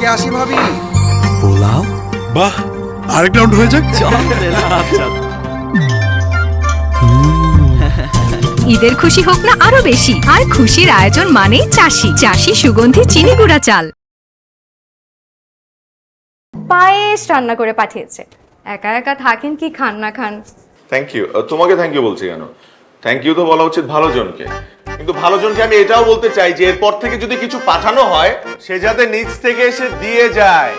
থেকে আসি ভাবি। পোলাও, বাহ, আরেক রাউন্ড হয়ে যাক। আচ্ছা। ঈদের খুশি হোক না আরো বেশি, আর খুশির আয়োজন মানে চাষি চাষি সুগন্ধি চিনি গুঁড়া চাল। পায়েস রান্না করে পাঠিয়েছে। একা একা থাকেন কি খান না খান। Thank you. তোমাকে থ্যাংক ইউ বলছি কেন? থ্যাংক ইউ তো বলা উচিত ভালো জনকে। কিন্তু ভালো জনকে আমি এটাও বলতে চাই যে এরপর থেকে যদি কিছু পাঠানো হয় সে যাতে নিজ থেকে এসে দিয়ে যায়।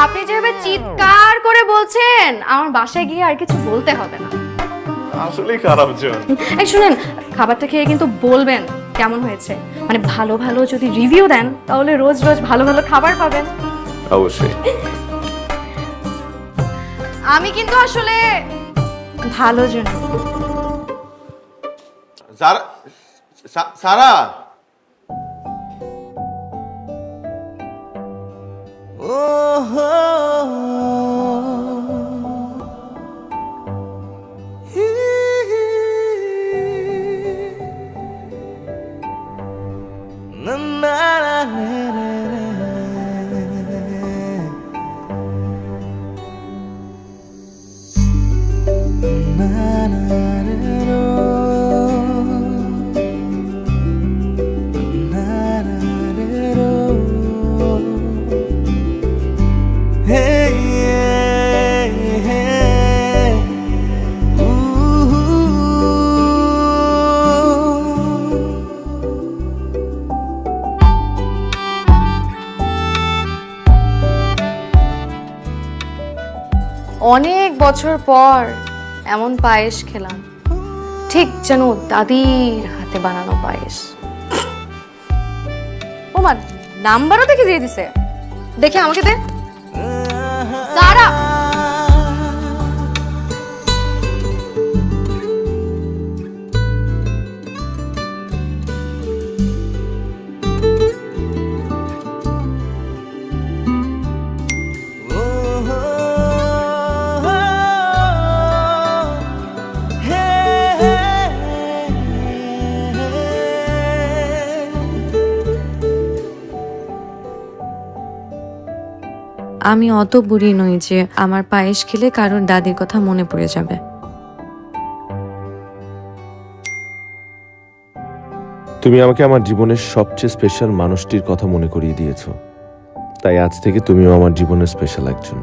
আপনি যেভাবে চিৎকার করে বলছেন আমার বাসায় গিয়ে আর কিছু বলতে হবে না। আসলেই খারাপ জন। এই শুনেন, খাবারটা খেয়ে কিন্তু বলবেন কেমন হয়েছে। মানে ভালো ভালো যদি রিভিউ দেন তাহলে রোজ রোজ ভালো ভালো খাবার পাবেন। অবশ্যই। আমি কিন্তু আসলে ভালো জন। সারা, অনেক বছর পর এমন পায়েস খেলাম, ঠিক যেন দাদির হাতে বানানো পায়েস। ও মা, নাম্বারও দেখে দিয়ে দিছে। দেখে আমাকে দে সারা। আমি অত বুড়ি নই যে আমার পায়েস খেলে কারোর দাদির কথা মনে পড়ে যাবে। তুমি আমাকে আমার জীবনের সবচেয়ে স্পেশাল মানুষটির কথা মনে করিয়ে দিয়েছো, তাই আজ থেকে তুমিও আমার জীবনের স্পেশাল একজন।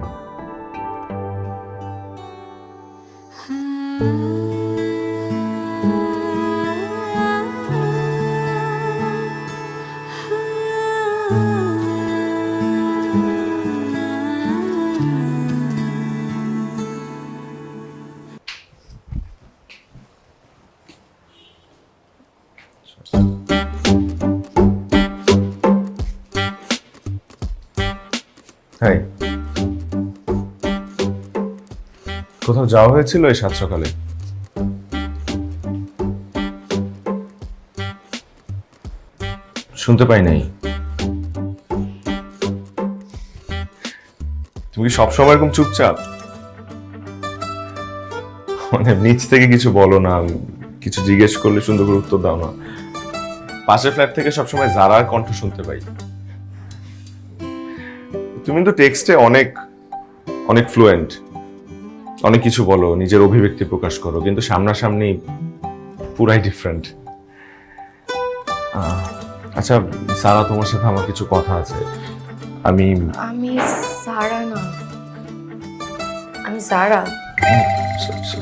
হাই, কোথাও যাওয়া হয়েছিল এই সাত সকালে? শুনতে পাই নাই। তুমি কি সবসময় এরকম চুপচাপ? মানে নিচ থেকে কিছু বলো না, কিছু জিজ্ঞেস করলে সুন্দর করে উত্তর দাও না। পাশের ফ্ল্যাট থেকে সবসময় জারার কণ্ঠ শুনতে পাই। তুমি কিন্তু টেক্সটে অনেক অনেক ফ্লুয়েন্ট, অনেক কিছু বলো, নিজের অভিব্যক্তি প্রকাশ করো, কিন্তু সামনাসামনি পুরাই ডিফারেন্ট। আচ্ছা সারা, তোমার সাথে আমার কিছু কথা আছে। আমি সারা না, আমি জারা।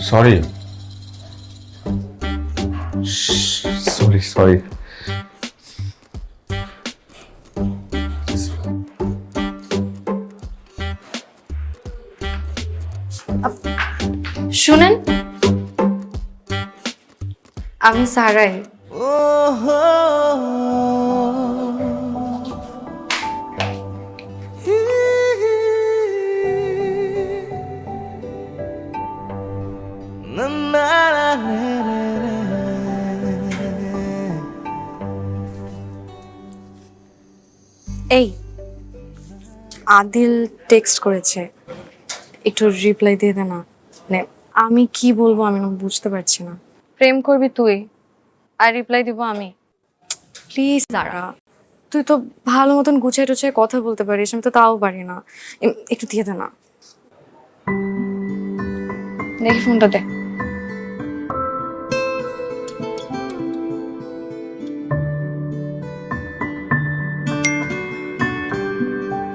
Sorry sorry sorry. শুনেন, আমি সারাই। এই আদিল টেক্সট করেছে, একটু রিপ্লাই দিয়ে দে না। মানে আমি কি বলবো আমি না বুঝতে পারছি না। প্রেম করবি তুই আর রিপ্লাই দিব আমি? প্লিজ দাঁড়া। তুই তো ভালো মতন গুছাই টুছাই কথা বলতে পারিস, আমি তো তাও পারি না। একটু দিয়ে দে না। দেখি ফোনটা দে।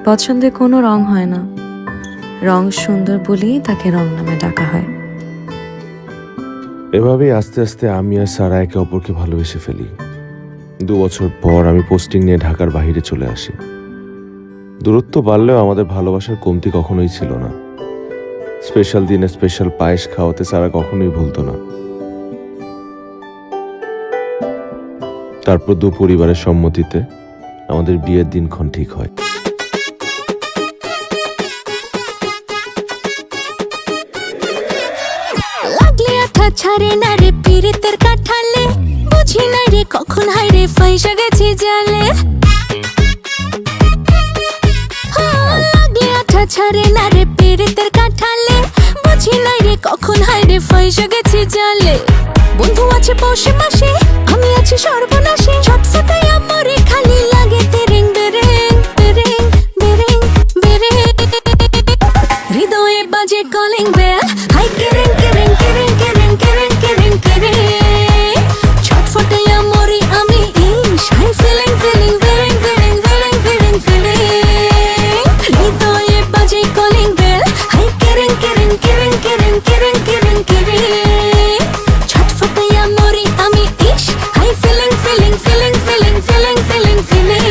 পছন্দের কোনো রং হয় না, রং সুন্দর বলেই তাকে রং নামে ডাকা হয়। এভাবেই আস্তে আস্তে আমি আর সারা একে অপরকে ভালোবেসে ফেলি। 2 বছর পর আমি পোস্টিং নিয়ে ঢাকার বাইরে চলে আসি। দূরত্ব বাড়লেও আমাদের ভালোবাসার কমতি কখনোই ছিল না। স্পেশাল দিনে স্পেশাল পায়েস খাওয়াতে সারা কখনোই ভুলতো না। তারপর 2 পরিবারের সম্মতিতে আমাদের বিয়ের দিনক্ষণ ঠিক হয়। লাগলে আঠা ছাড়ে না রে পীড়িতের কাঠালে, বুঝি না রে কখন হাই রে ফাইসা গেছি জালে। লাগলে আঠা ছাড়ে না রে পীড়িতের কাঠালে, বুঝি না রে কখন হাই রে ফাইসা গেছি জালে। বন্ধু আছে পাশে পাশে, আমি আছি সর্বনাশে, ছটফটাই আমার খালি লাগে তেরেং বেরেং তেরেং বেরেং বেরেং। হৃদয়ে বাজে কলিং বেল, হাই কেরেং কেরেং কেরেং কেরেং কেরেং কেরেং কেরেং। ছটফটাইয়া মরি আমি ইস, হাই feeling feeling feeling feeling feeling feeling feeling. হৃদয়ে বাজে কলিং বেল, হাই কেরেং কেরেং কেরেং কেরেং কেরেং কেরেং কেরেং। ছটফটাইয়া মরি আমি ইস, হাই feeling feeling feeling feeling feeling feeling feeling.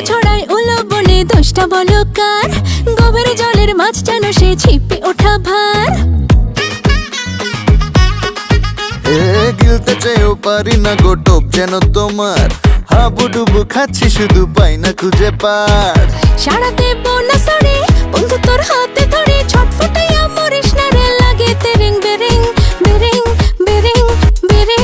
ছড়াই উলো বনে দোষটা বলো কার, গভীর জলের মাছ যেন সে ছিপে ওঠা ভার। গিলতে চেয়েও পারি না গো টোপ যেন তোমার, হাবুডুবু খাচ্ছি শুধু পাই না খুঁজে পার। সারা দেব না সরে বন্ধু তোর হাতে ধরে, ছটফটাইয়া মরিস না রে লাগে তেরেং বেরেং বেরেং বেরেং বেরেং।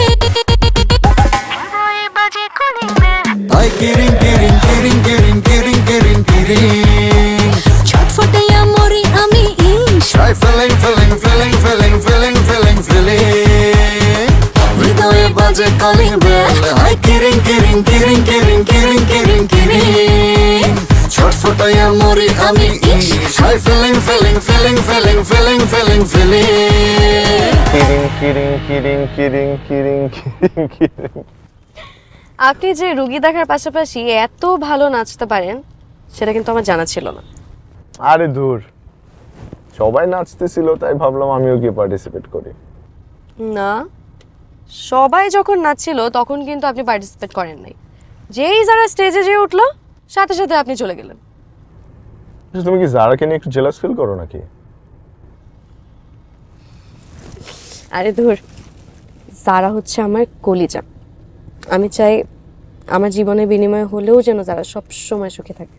আই কিরিং কিরিং কিরিং কিরিং কিরিং কিরিং কিরিং। ছটফটাইয়া মরি আমি ইস, Try feeling feeling feeling feeling feeling feeling feeling। হৃদয়ে বাজে কলিং বেল, আই কিরিং কিরিং কিরিং কিরিং কিরিং কিরিং কিরিং। ছটফটাইয়া মরি আমি ইস, হাই feeling feeling feeling feeling feeling feeling feeling. কিরিং কিরিং কিরিং কিরিং কিরিং কিরিং কিরিং। আপনি যে রুগী দেখার পাশাপাশি এত ভালো নাচতে পারেন সেটা কিন্তু আমার জানা ছিল না। আরে ধুর, সবাই নাচতেছিল তাই ভাবলাম আমিও গিয়ে পার্টিসিপেট করি। না, সবাই যখন নাচছিল তখন কিন্তু আপনি পার্টিসিপেট করেন নাই। যেই যারা স্টেজে যেয়ে উঠলো সাথে সাথে আপনি চলে গেলেন। তুমি কি জারাকে নিয়ে একটু জেলাস ফিল করো নাকি? আরে ধুর, যারা হচ্ছে আমার কলিজা। আমি চাই আমার জীবনের বিনিময়ে হলেও যেন যারা সব সময় সুখে থাকে।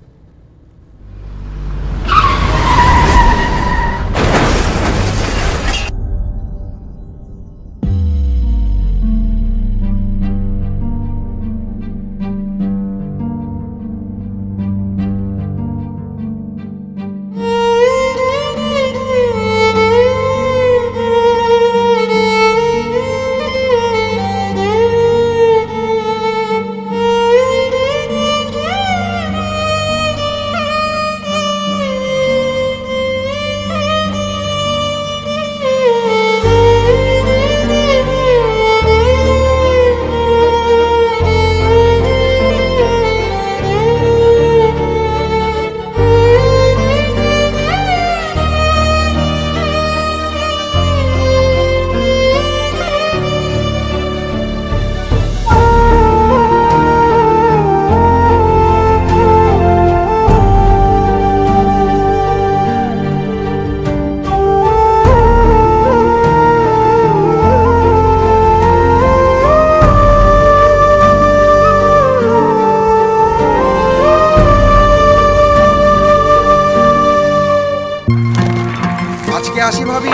আজকে আসি ভাবি।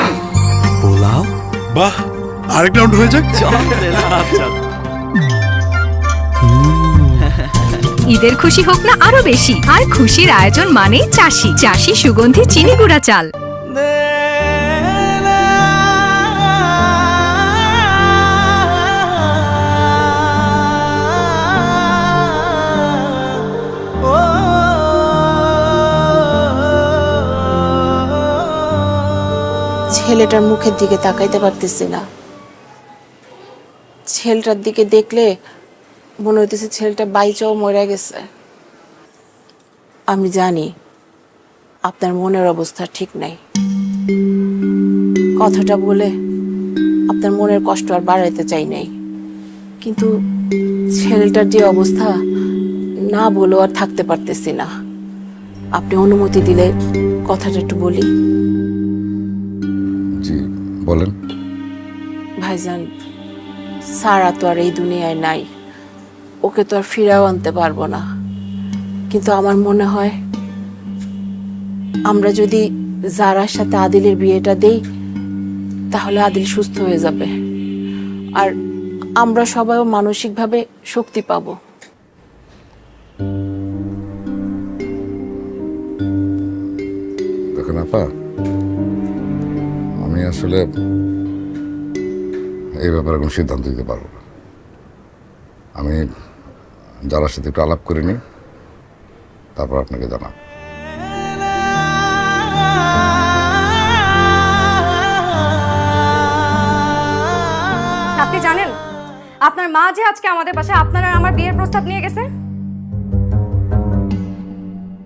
পোলাও? বাহ, আরেক রাউন্ড হয়ে যাক। আচ্ছা ঈদের খুশি হোক না আরো বেশি, আর খুশির আয়োজন মানেই চাষি। চাষি সুগন্ধি চিনি গুঁড়া চাল। ছেলেটার মুখের দিকে তাকাইতে পারতেছি না। ছেলেটার দিকে দেখলে মনে হইতেছে ছেলেটা বাইচাও মরে গেছে। আমি জানি আপনার মনের অবস্থা ঠিক নাই, কথাটা বলে আপনার মনের কষ্ট আর বাড়াইতে চাই নাই, কিন্তু ছেলেটার যে অবস্থা না বলেও আর থাকতে পারতেছি না। আপনি অনুমতি দিলে কথাটা একটু বলি। জি বলেন। ভাইজান, সারা তো আর এই দুনিয়ায় নাই, ওকে তো আর ফিরাও আনতে পারবো না, কিন্তু আমার মনে হয় আমরা যদি জারার সাথে আদিলের বিয়েটা দেই তাহলে আদিল সুস্থ হয়ে যাবে, আর আমরা সবাইও মানসিকভাবে শক্তি পাবো। দেখেন আপা, আমি আসলে এই ব্যাপারে কোনো সিদ্ধান্ত দিতে পারবো না। আমি যারার সাথে একটু আলাপ করে নিই, তারপর আপনাকে জানাব। আপনি জানেন আপনার মা যে আজকে আমাদের বাসায় আপনার আর আমার বিয়ের প্রস্তাব নিয়ে গেছে?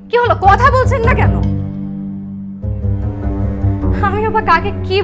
কি হলো, কথা বলছেন না কেন? আমি আবার কাকে কি